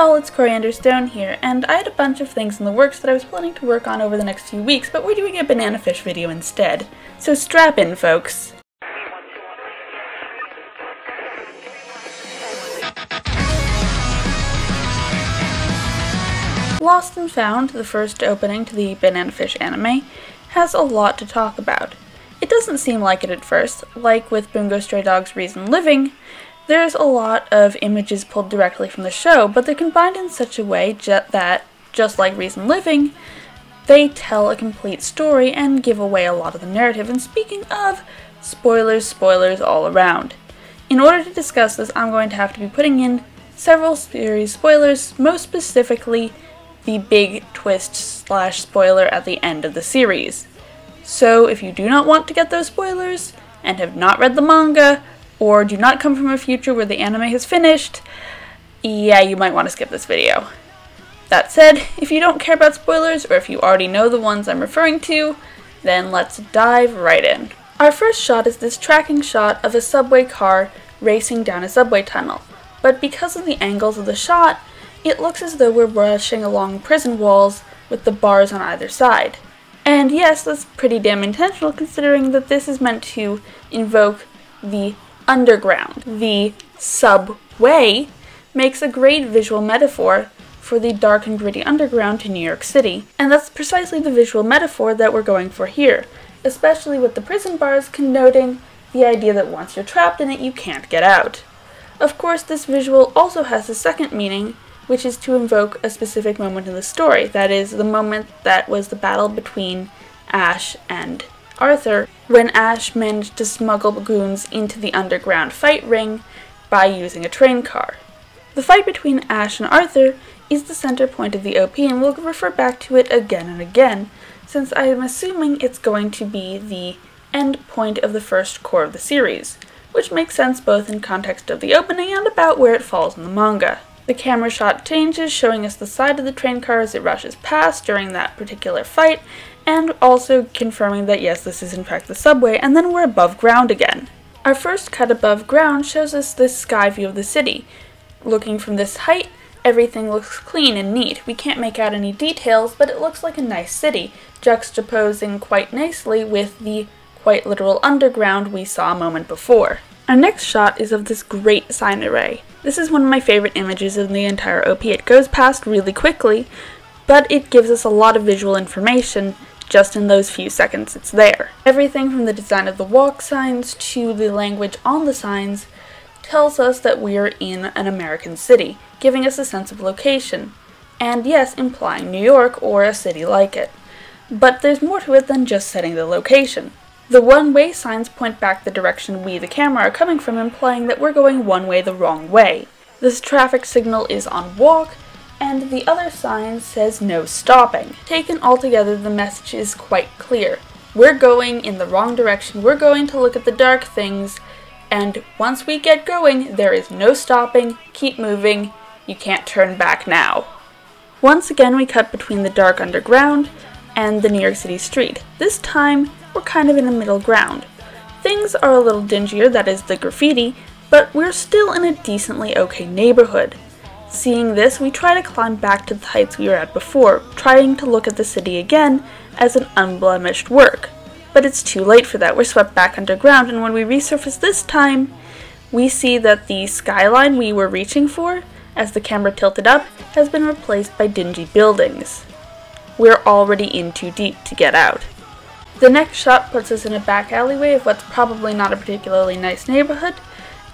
y'all, it's Coriander Stone here, and I had a bunch of things in the works that I was planning to work on over the next few weeks, but we're doing a banana fish video instead. So strap in, folks. Lost and Found, the first opening to the banana fish anime, has a lot to talk about. It doesn't seem like it at first. Like with Bungo Stray Dog's Reason Living, there's a lot of images pulled directly from the show, but they're combined in such a way that, just like Reason Living, they tell a complete story and give away a lot of the narrative. And speaking of spoilers all around. In order to discuss this, I'm going to have to be putting in several series spoilers, most specifically the big twist/spoiler at the end of the series. So if you do not want to get those spoilers, and have not read the manga, or do not come from a future where the anime has finished, yeah, you might want to skip this video. That said, if you don't care about spoilers, or if you already know the ones I'm referring to, then let's dive right in. Our first shot is this tracking shot of a subway car racing down a subway tunnel, but because of the angles of the shot, it looks as though we're rushing along prison walls with the bars on either side. And yes, that's pretty damn intentional considering that this is meant to invoke the underground. The subway makes a great visual metaphor for the dark and gritty underground to New York City, and that's precisely the visual metaphor that we're going for here, especially with the prison bars connoting the idea that once you're trapped in it, you can't get out. Of course, this visual also has a second meaning, which is to invoke a specific moment in the story, that is, the moment that was the battle between Ash and Arthur, when Ash managed to smuggle goons into the underground fight ring by using a train car. The fight between Ash and Arthur is the center point of the OP, and we'll refer back to it again and again, since I am assuming it's going to be the end point of the first core of the series, which makes sense both in context of the opening and about where it falls in the manga. The camera shot changes, showing us the side of the train car as it rushes past during that particular fight, and also confirming that yes, this is in fact the subway, and then we're above ground again. Our first cut above ground shows us this sky view of the city. Looking from this height, everything looks clean and neat. We can't make out any details, but it looks like a nice city, juxtaposing quite nicely with the quite literal underground we saw a moment before. Our next shot is of this great sign array. This is one of my favorite images in the entire OP. It goes past really quickly, but it gives us a lot of visual information just in those few seconds it's there. Everything from the design of the walk signs to the language on the signs tells us that we are in an American city, giving us a sense of location, and yes, implying New York or a city like it. But there's more to it than just setting the location. The one-way signs point back the direction we, the camera, are coming from, implying that we're going one way the wrong way. This traffic signal is on walk, and the other sign says no stopping. Taken altogether, the message is quite clear. We're going in the wrong direction, we're going to look at the dark things, and once we get going, there is no stopping, keep moving, you can't turn back now. Once again, we cut between the dark underground and the New York City street. This time, we're kind of in the middle ground. Things are a little dingier, that is the graffiti, but we're still in a decently okay neighborhood. Seeing this, we try to climb back to the heights we were at before, trying to look at the city again as an unblemished work. But it's too late for that, we're swept back underground, and when we resurface this time, we see that the skyline we were reaching for, as the camera tilted up, has been replaced by dingy buildings. We're already in too deep to get out. The next shot puts us in a back alleyway of what's probably not a particularly nice neighborhood,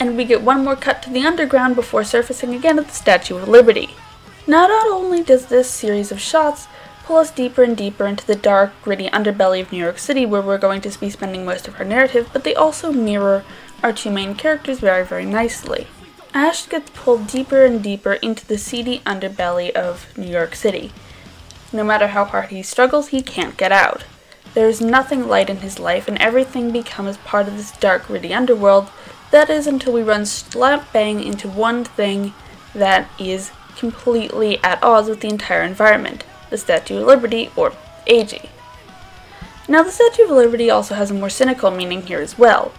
and we get one more cut to the underground before surfacing again at the Statue of Liberty. Now, not only does this series of shots pull us deeper and deeper into the dark, gritty underbelly of New York City where we're going to be spending most of our narrative, but they also mirror our two main characters very nicely. Ash gets pulled deeper and deeper into the seedy underbelly of New York City. No matter how hard he struggles, he can't get out. There is nothing light in his life, and everything becomes part of this dark, gritty underworld. That is until we run slap bang into one thing that is completely at odds with the entire environment, the Statue of Liberty, or AG. Now, the Statue of Liberty also has a more cynical meaning here as well.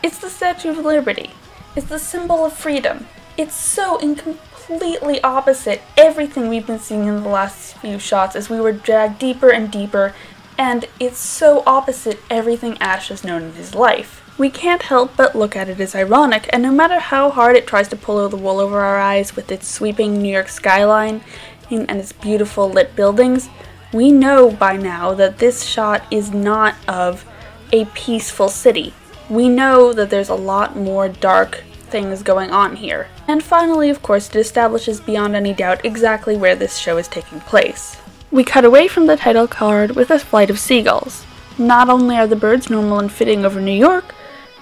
It's the Statue of Liberty. It's the symbol of freedom. It's so in complete completely opposite everything we've been seeing in the last few shots as we were dragged deeper and deeper, and it's so opposite everything Ash has known in his life. We can't help but look at it as ironic, and no matter how hard it tries to pull the wool over our eyes with its sweeping New York skyline and its beautiful lit buildings, we know by now that this shot is not of a peaceful city. We know that there's a lot more dark things going on here. And finally, of course, it establishes beyond any doubt exactly where this show is taking place. We cut away from the title card with a flight of seagulls. Not only are the birds normal and fitting over New York,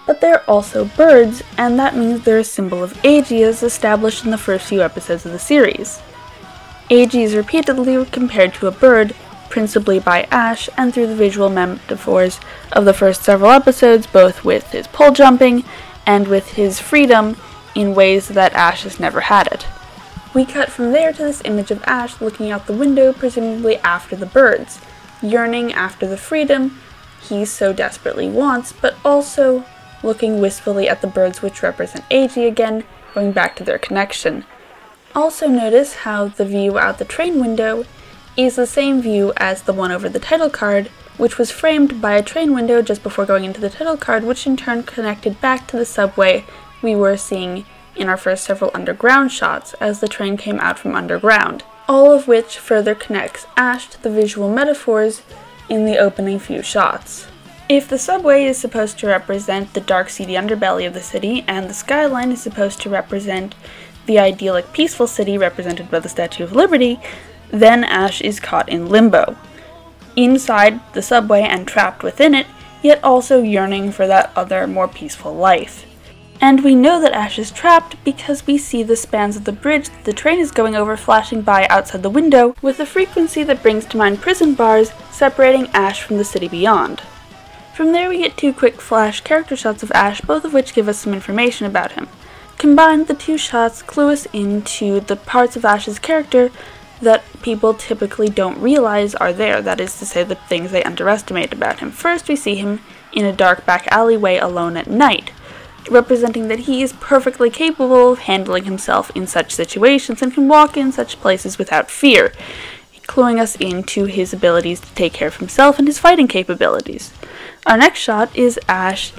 but they're also birds, and that means they're a symbol of Eiji as established in the first few episodes of the series. Eiji is repeatedly compared to a bird, principally by Ash, and through the visual metaphors of the first several episodes, both with his pole jumping and with his freedom in ways that Ash has never had it. We cut from there to this image of Ash looking out the window, presumably after the birds, yearning after the freedom he so desperately wants, but also looking wistfully at the birds which represent Eiji again, going back to their connection. Also notice how the view out the train window is the same view as the one over the title card, which was framed by a train window just before going into the title card, which in turn connected back to the subway we were seeing in our first several underground shots as the train came out from underground, all of which further connects Ash to the visual metaphors in the opening few shots. If the subway is supposed to represent the dark, seedy underbelly of the city, and the skyline is supposed to represent the idyllic, peaceful city represented by the Statue of Liberty, then Ash is caught in limbo, inside the subway and trapped within it, yet also yearning for that other, more peaceful life. And we know that Ash is trapped because we see the spans of the bridge that the train is going over flashing by outside the window with a frequency that brings to mind prison bars separating Ash from the city beyond. From there we get two quick flash character shots of Ash, both of which give us some information about him. Combined, the two shots clue us into the parts of Ash's character that people typically don't realize are there, that is to say, the things they underestimate about him. First, we see him in a dark back alleyway alone at night, representing that he is perfectly capable of handling himself in such situations and can walk in such places without fear, cluing us into his abilities to take care of himself and his fighting capabilities. Our next shot is Ash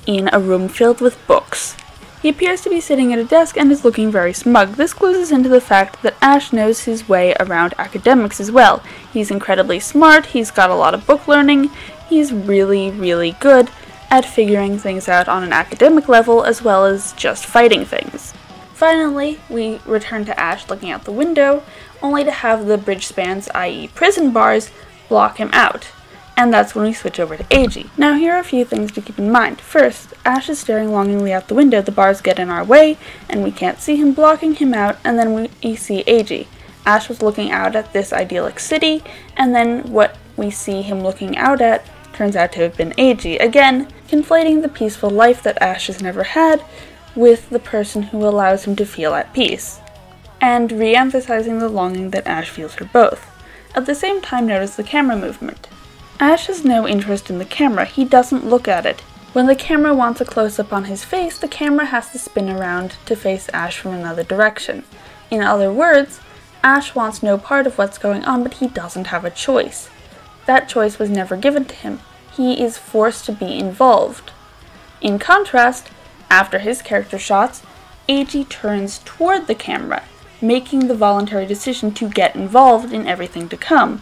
in a room filled with books. He appears to be sitting at a desk and is looking very smug. This clues us into the fact that Ash knows his way around academics as well. He's incredibly smart, he's got a lot of book learning, he's really, really good at figuring things out on an academic level as well as just fighting things. Finally, we return to Ash looking out the window, only to have the bridge spans, i.e. prison bars, block him out. And that's when we switch over to Eiji. Now here are a few things to keep in mind. First, Ash is staring longingly out the window, the bars get in our way, and we can't see him, blocking him out, and then we see Eiji. Ash was looking out at this idyllic city, and then what we see him looking out at turns out to have been Eiji, again, conflating the peaceful life that Ash has never had with the person who allows him to feel at peace, and re-emphasizing the longing that Ash feels for both. At the same time, notice the camera movement. Ash has no interest in the camera, he doesn't look at it. When the camera wants a close-up on his face, the camera has to spin around to face Ash from another direction. In other words, Ash wants no part of what's going on, but he doesn't have a choice. That choice was never given to him. He is forced to be involved. In contrast, after his character shots, Eiji turns toward the camera, making the voluntary decision to get involved in everything to come.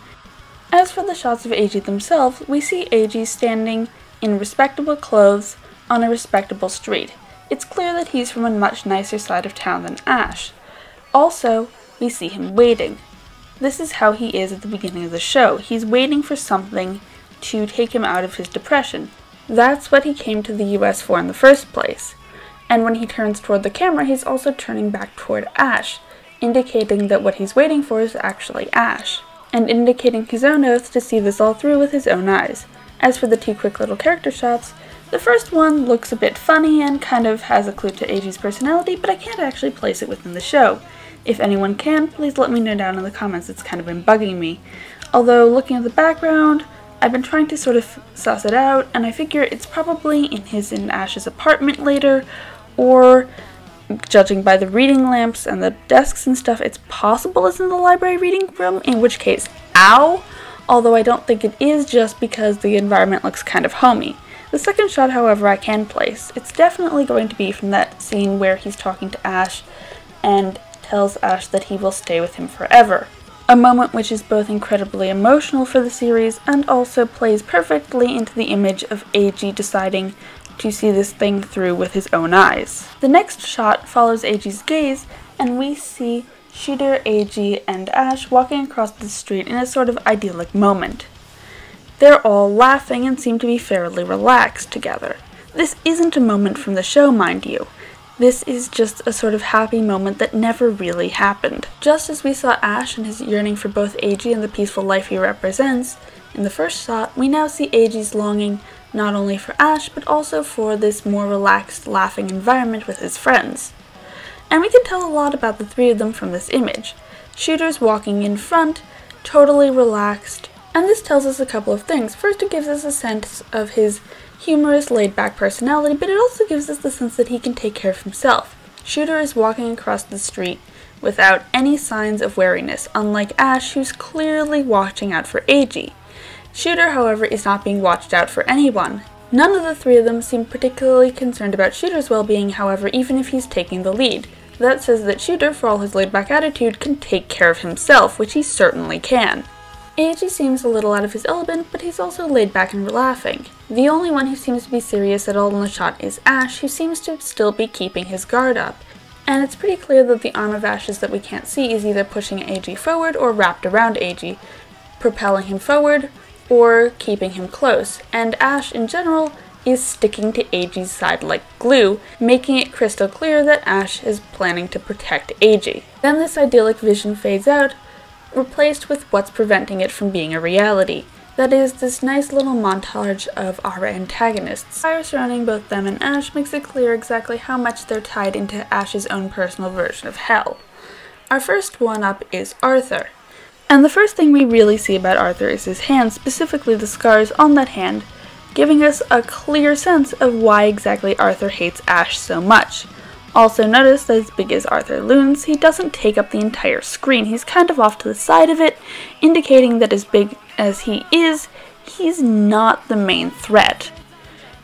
As for the shots of Eiji themselves, we see Eiji standing in respectable clothes on a respectable street. It's clear that he's from a much nicer side of town than Ash. Also, we see him waiting. This is how he is at the beginning of the show. He's waiting for something to take him out of his depression. That's what he came to the US for in the first place. And when he turns toward the camera, he's also turning back toward Ash, indicating that what he's waiting for is actually Ash, and indicating his own oath to see this all through with his own eyes. As for the two quick little character shots, the first one looks a bit funny and kind of has a clue to Eiji's personality, but I can't actually place it within the show. If anyone can, please let me know down in the comments, it's kind of been bugging me. Although, looking at the background, I've been trying to sort of suss it out, and I figure it's probably in his and Ash's apartment later, or judging by the reading lamps and the desks and stuff, it's possible it's in the library reading room, in which case, ow! Although I don't think it is, just because the environment looks kind of homey. The second shot, however, I can place. It's definitely going to be from that scene where he's talking to Ash and tells Ash that he will stay with him forever. A moment which is both incredibly emotional for the series and also plays perfectly into the image of AG deciding to see this thing through with his own eyes. The next shot follows AG's gaze, and we see Shooter, AG, and Ash walking across the street in a sort of idyllic moment. They're all laughing and seem to be fairly relaxed together. This isn't a moment from the show, mind you. This is just a sort of happy moment that never really happened. Just as we saw Ash and his yearning for both AG and the peaceful life he represents in the first shot, we now see AG's longing not only for Ash, but also for this more relaxed, laughing environment with his friends. And we can tell a lot about the three of them from this image. Shooter's walking in front, totally relaxed, and this tells us a couple of things. First, it gives us a sense of his humorous, laid-back personality, but it also gives us the sense that he can take care of himself. Shooter is walking across the street without any signs of wariness, unlike Ash, who's clearly watching out for AG. Shooter, however, is not being watched out for anyone. None of the three of them seem particularly concerned about Shooter's well-being, however, even if he's taking the lead. That says that Shooter, for all his laid-back attitude, can take care of himself, which he certainly can. AG seems a little out of his element, but he's also laid back and laughing. The only one who seems to be serious at all in the shot is Ash, who seems to still be keeping his guard up. And it's pretty clear that the arm of Ash's that we can't see is either pushing AG forward or wrapped around AG, propelling him forward or keeping him close, and Ash in general is sticking to AG's side like glue, making it crystal clear that Ash is planning to protect AG. Then this idyllic vision fades out, replaced with what's preventing it from being a reality. That is, this nice little montage of our antagonists. Fire surrounding both them and Ash makes it clear exactly how much they're tied into Ash's own personal version of hell. Our first one up is Arthur. And the first thing we really see about Arthur is his hand, specifically the scars on that hand, giving us a clear sense of why exactly Arthur hates Ash so much. Also notice that as big as Arthur looms, he doesn't take up the entire screen. He's kind of off to the side of it, indicating that as big as he is, he's not the main threat.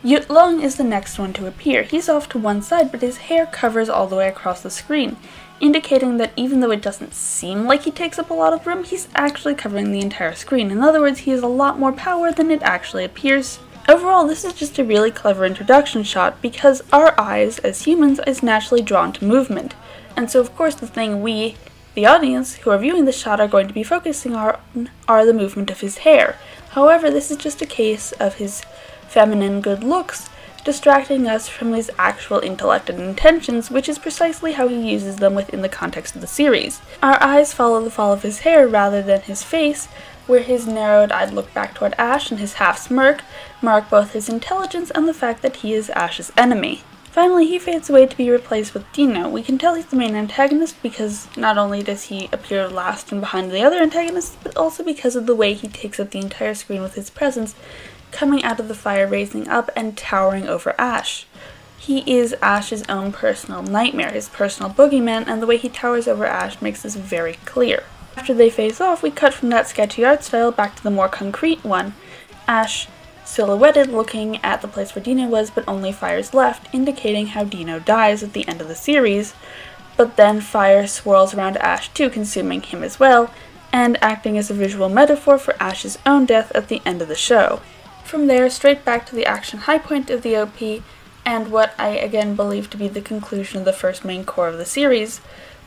Yutlong is the next one to appear. He's off to one side, but his hair covers all the way across the screen, indicating that even though it doesn't seem like he takes up a lot of room, he's actually covering the entire screen. In other words, he has a lot more power than it actually appears. Overall, this is just a really clever introduction shot because our eyes, as humans, is naturally drawn to movement. And so of course the thing we, the audience, who are viewing the shot are going to be focusing on are the movement of his hair. However, this is just a case of his feminine good looks distracting us from his actual intellect and intentions, which is precisely how he uses them within the context of the series. Our eyes follow the fall of his hair rather than his face, where his narrowed-eyed look back toward Ash and his half-smirk mark both his intelligence and the fact that he is Ash's enemy. Finally, he fades away to be replaced with Dino. We can tell he's the main antagonist because not only does he appear last and behind the other antagonists, but also because of the way he takes up the entire screen with his presence, coming out of the fire, raising up and towering over Ash. He is Ash's own personal nightmare, his personal boogeyman, and the way he towers over Ash makes this very clear. After they face off, we cut from that sketchy art style back to the more concrete one. Ash silhouetted looking at the place where Dino was, but only fires left, indicating how Dino dies at the end of the series, but then fire swirls around Ash too, consuming him as well, and acting as a visual metaphor for Ash's own death at the end of the show. From there, straight back to the action high point of the OP, and what I again believe to be the conclusion of the first main core of the series,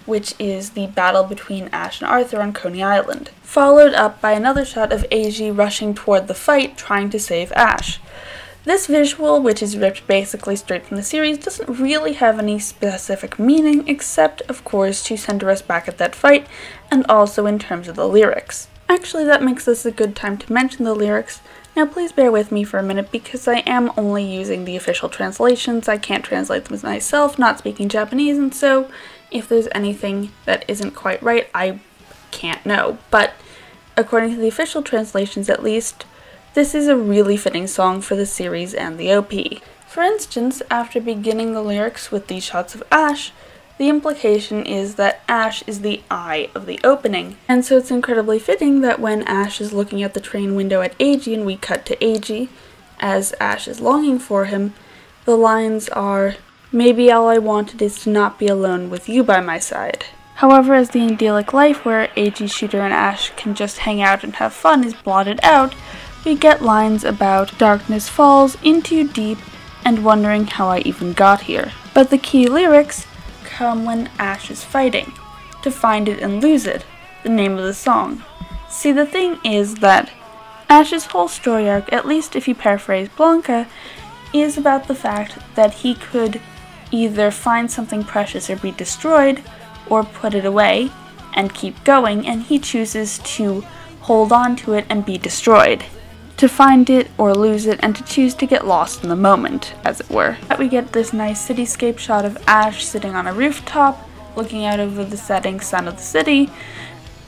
which is the battle between Ash and Arthur on Coney Island, followed up by another shot of AG rushing toward the fight, trying to save Ash. This visual, which is ripped basically straight from the series, doesn't really have any specific meaning, except, of course, to center us back at that fight, and also in terms of the lyrics. Actually, that makes this a good time to mention the lyrics. Now please bear with me for a minute because I am only using the official translations. I can't translate them myself, not speaking Japanese, and so if there's anything that isn't quite right, I can't know. But according to the official translations at least, this is a really fitting song for the series and the OP. For instance, after beginning the lyrics with these shots of Ash, the implication is that Ash is the eye of the opening. And so it's incredibly fitting that when Ash is looking at the train window at Eiji and we cut to Eiji, as Ash is longing for him, the lines are, "Maybe all I wanted is to not be alone with you by my side." However, as the idyllic life where Eiji, Shooter, and Ash can just hang out and have fun is blotted out, we get lines about darkness falls into deep and wondering how I even got here. But the key lyrics come when Ash is fighting, to find it and lose it, the name of the song. See, the thing is that Ash's whole story arc, at least if you paraphrase Blanca, is about the fact that he could either find something precious or be destroyed, or put it away and keep going, and he chooses to hold on to it and be destroyed. To find it or lose it, and to choose to get lost in the moment, as it were. We get this nice cityscape shot of Ash sitting on a rooftop, looking out over the setting sun of the city,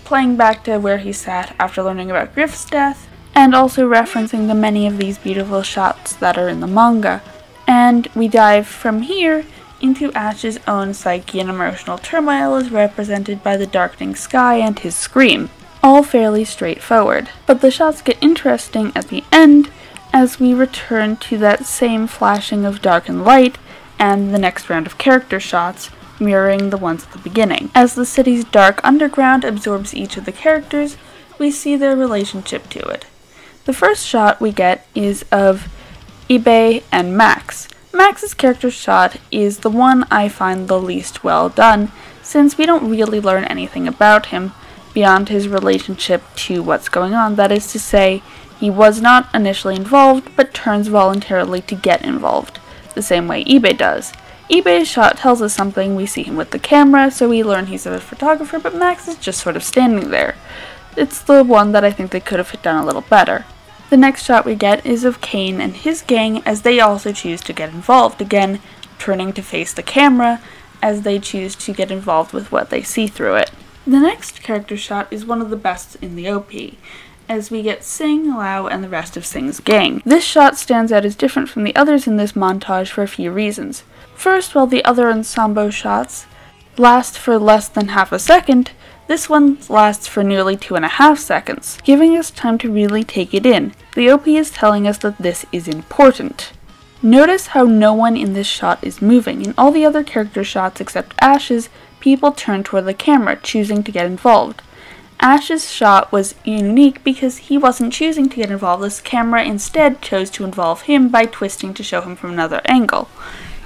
playing back to where he sat after learning about Griff's death, and also referencing the many of these beautiful shots that are in the manga. And we dive from here into Ash's own psyche and emotional turmoil as represented by the darkening sky and his scream. All fairly straightforward. But the shots get interesting at the end as we return to that same flashing of dark and light and the next round of character shots mirroring the ones at the beginning. As the city's dark underground absorbs each of the characters, we see their relationship to it. The first shot we get is of Ibe and Max. Max's character shot is the one I find the least well done, since we don't really learn anything about him beyond his relationship to what's going on. That is to say, he was not initially involved, but turns voluntarily to get involved, the same way Ibe does. Ibe's shot tells us something. We see him with the camera, so we learn he's a photographer, but Max is just sort of standing there. It's the one that I think they could have done a little better. The next shot we get is of Kane and his gang as they also choose to get involved, again turning to face the camera as they choose to get involved with what they see through it. The next character shot is one of the best in the OP, as we get Sing, Lao, and the rest of Sing's gang. This shot stands out as different from the others in this montage for a few reasons. First, while the other ensemble shots last for less than half a second, this one lasts for nearly 2.5 seconds, giving us time to really take it in. The OP is telling us that this is important. Notice how no one in this shot is moving. In all the other character shots except Ash's, people turn toward the camera, choosing to get involved. Ash's shot was unique because he wasn't choosing to get involved. This camera instead chose to involve him by twisting to show him from another angle.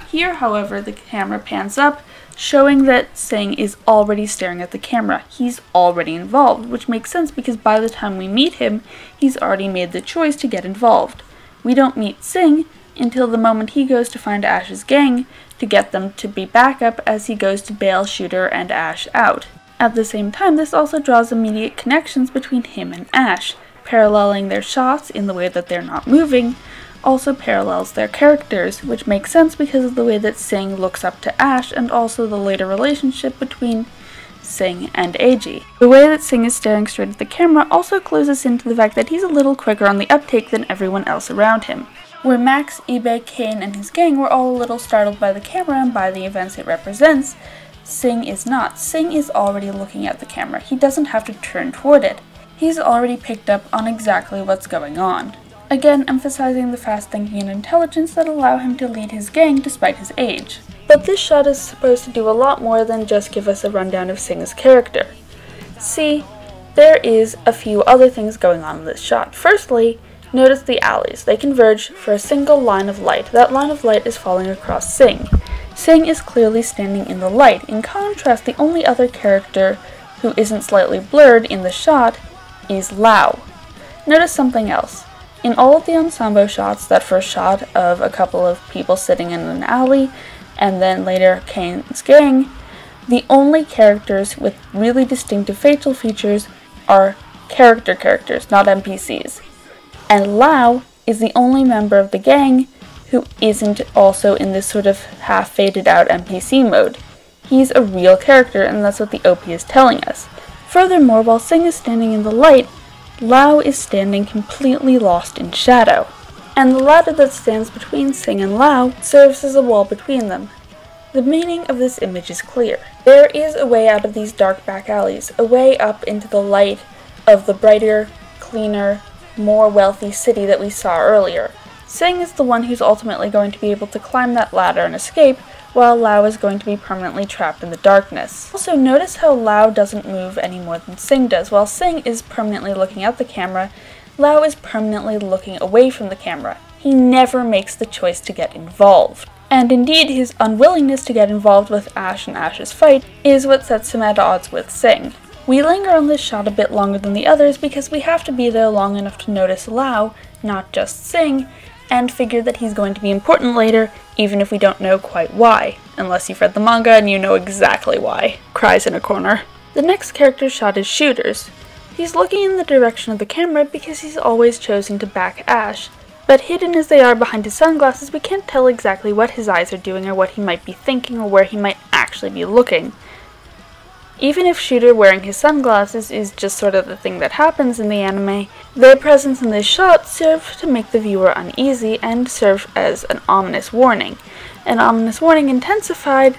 Here, however, the camera pans up, showing that Sing is already staring at the camera. He's already involved, which makes sense because by the time we meet him, he's already made the choice to get involved. We don't meet Sing until the moment he goes to find Ash's gang to get them to be backup as he goes to bail Shooter and Ash out. At the same time, this also draws immediate connections between him and Ash, paralleling their shots in the way that they're not moving, also parallels their characters, which makes sense because of the way that Sing looks up to Ash and also the later relationship between Sing and Eiji. The way that Sing is staring straight at the camera also clues us into the fact that he's a little quicker on the uptake than everyone else around him. Where Max, Ibe, Kane, and his gang were all a little startled by the camera and by the events it represents, Sing is not. Sing is already looking at the camera. He doesn't have to turn toward it. He's already picked up on exactly what's going on. Again, emphasizing the fast thinking and intelligence that allow him to lead his gang despite his age. But this shot is supposed to do a lot more than just give us a rundown of Sing's character. See, there is a few other things going on in this shot. Firstly, notice the alleys. They converge for a single line of light. That line of light is falling across Sing. Sing is clearly standing in the light. In contrast, the only other character who isn't slightly blurred in the shot is Lao. Notice something else. In all of the ensemble shots, that first shot of a couple of people sitting in an alley, and then later Kane's gang, the only characters with really distinctive facial features are characters, not NPCs. And Lao is the only member of the gang who isn't also in this sort of half-faded out NPC mode. He's a real character, and that's what the OP is telling us. Furthermore, while Sing is standing in the light, Lao is standing completely lost in shadow. and the ladder that stands between Sing and Lao serves as a wall between them. The meaning of this image is clear. There is a way out of these dark back alleys, a way up into the light of the brighter, cleaner, more wealthy city that we saw earlier. Sing is the one who's ultimately going to be able to climb that ladder and escape, while Lao is going to be permanently trapped in the darkness. Also, notice how Lao doesn't move any more than Sing does. While Sing is permanently looking at the camera, Lao is permanently looking away from the camera. He never makes the choice to get involved. And indeed, his unwillingness to get involved with Ash and Ash's fight is what sets him at odds with Sing. We linger on this shot a bit longer than the others because we have to be there long enough to notice Lao, not just Sing, and figure that he's going to be important later, even if we don't know quite why. Unless you've read the manga and you know exactly why. Cries in a corner. The next character shot is Shooter's. He's looking in the direction of the camera because he's always chosen to back Ash, but hidden as they are behind his sunglasses, we can't tell exactly what his eyes are doing or what he might be thinking or where he might actually be looking. Even if Shooter wearing his sunglasses is just sort of the thing that happens in the anime, their presence in this shot serves to make the viewer uneasy and serve as an ominous warning. An ominous warning intensified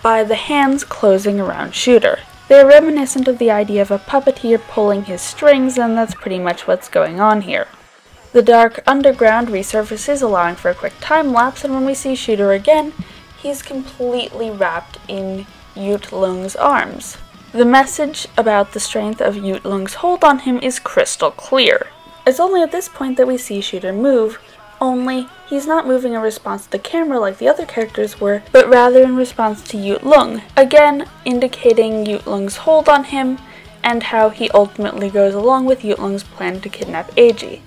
by the hands closing around Shooter. They're reminiscent of the idea of a puppeteer pulling his strings, and that's pretty much what's going on here. The dark underground resurfaces, allowing for a quick time lapse, and when we see Shooter again, he's completely wrapped in Yut Lung's arms. The message about the strength of Yut Lung's hold on him is crystal clear. It's only at this point that we see Shooter move, only he's not moving in response to the camera like the other characters were, but rather in response to Yut Lung, again indicating Yut Lung's hold on him and how he ultimately goes along with Yut Lung's plan to kidnap Eiji.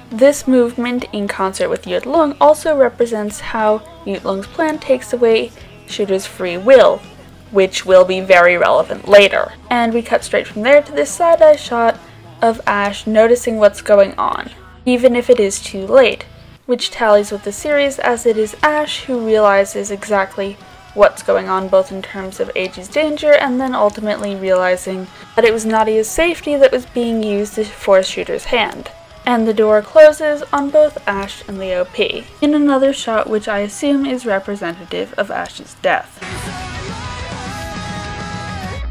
This movement in concert with Yut Lung also represents how Yut Lung's plan takes away Shooter's free will, which will be very relevant later. And we cut straight from there to this side-eye shot of Ash noticing what's going on, even if it is too late, which tallies with the series as it is Ash who realizes exactly what's going on both in terms of Eiji's danger and then ultimately realizing that it was Nadia's safety that was being used to force Shooter's hand. And the door closes on both Ash and the OP, in another shot which I assume is representative of Ash's death.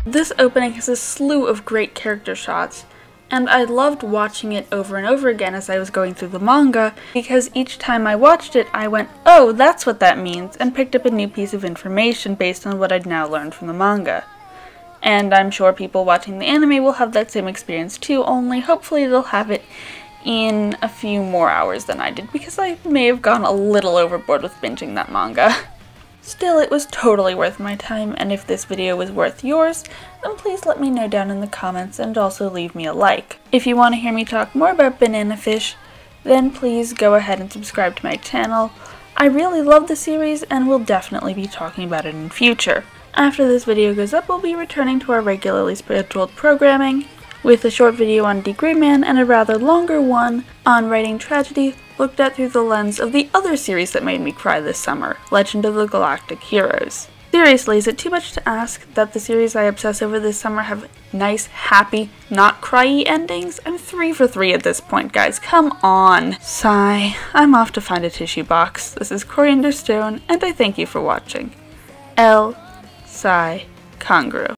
This opening has a slew of great character shots, and I loved watching it over and over again as I was going through the manga, because each time I watched it I went, oh, that's what that means, and picked up a new piece of information based on what I'd now learned from the manga. And I'm sure people watching the anime will have that same experience too, only hopefully they'll have it in a few more hours than I did, because I may have gone a little overboard with binging that manga. Still, it was totally worth my time, and if this video was worth yours, then please let me know down in the comments and also leave me a like. If you want to hear me talk more about Banana Fish, then please go ahead and subscribe to my channel. I really love the series and will definitely be talking about it in future. After this video goes up, we'll be returning to our regularly scheduled programming, with a short video on Degree Man and a rather longer one on writing tragedy, looked at through the lens of the other series that made me cry this summer, Legend of the Galactic Heroes. Seriously, is it too much to ask that the series I obsess over this summer have nice, happy, not cryy endings? I'm 3 for 3 at this point, guys. Come on. Sigh. I'm off to find a tissue box. This is Coriander Stone, and I thank you for watching. L. Sigh. Congru.